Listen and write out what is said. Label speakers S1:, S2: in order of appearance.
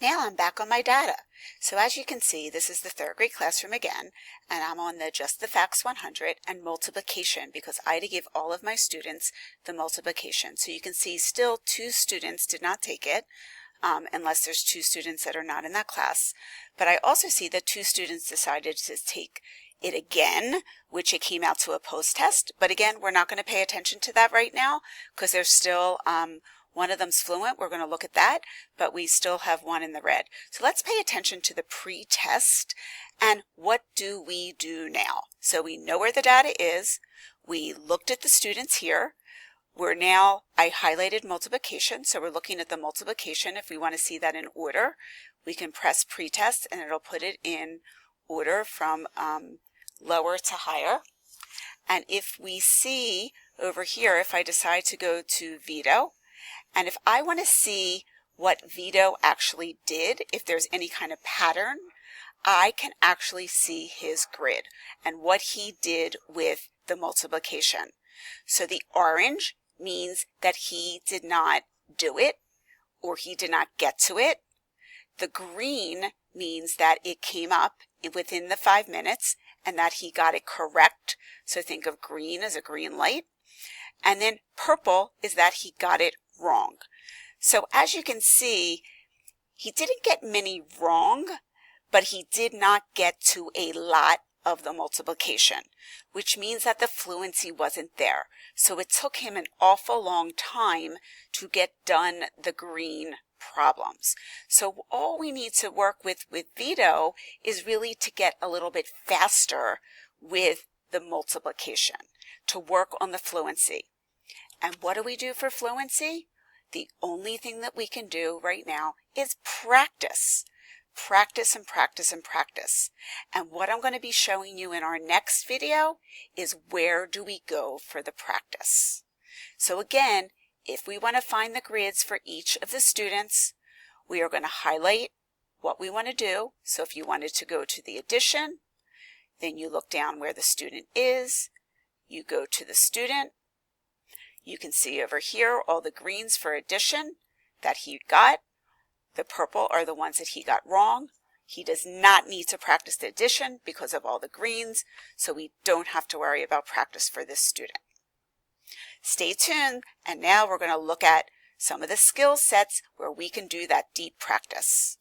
S1: Now I'm back on my data. So as you can see, this is the third grade classroom again, and I'm on the Just the Facts 100 and multiplication because I had to give all of my students the multiplication. So you can see still 2 students did not take it, unless there's 2 students that are not in that class. But I also see that 2 students decided to take it again, which it came out to a post-test. But again, we're not going to pay attention to that right now because there's still one of them's fluent. We're going to look at that, but we still have one in the red. So let's pay attention to the pre-test and what do we do now? So we know where the data is. We looked at the students here. I highlighted multiplication, so we're looking at the multiplication. If we want to see that in order, we can press pretest and it'll put it in order from lower to higher. And if we see over here, if I decide to go to Vito, and if I want to see what Vito actually did, if there's any kind of pattern, I can actually see his grid and what he did with the multiplication. So the orange means that he did not do it or he did not get to it. The green means that it came up within the 5 minutes and that he got it correct. So think of green as a green light. And then purple is that he got it wrong. So as you can see, he didn't get many wrong, but he did not get to a lot of the multiplication, which means that the fluency wasn't there. So it took him an awful long time to get done the green problems. So all we need to work with Vito is really to get a little bit faster with the multiplication, to work on the fluency. And what do we do for fluency? The only thing that we can do right now is practice. Practice and practice and practice. And what I'm going to be showing you in our next video is where do we go for the practice. So again, if we want to find the grids for each of the students, we are going to highlight what we want to do. So if you wanted to go to the addition, then you look down where the student is, you go to the student. You can see over here all the greens for addition that he got. The purple are the ones that he got wrong. He does not need to practice the addition because of all the greens, so we don't have to worry about practice for this student. Stay tuned, and now we're going to look at some of the skill sets where we can do that deep practice.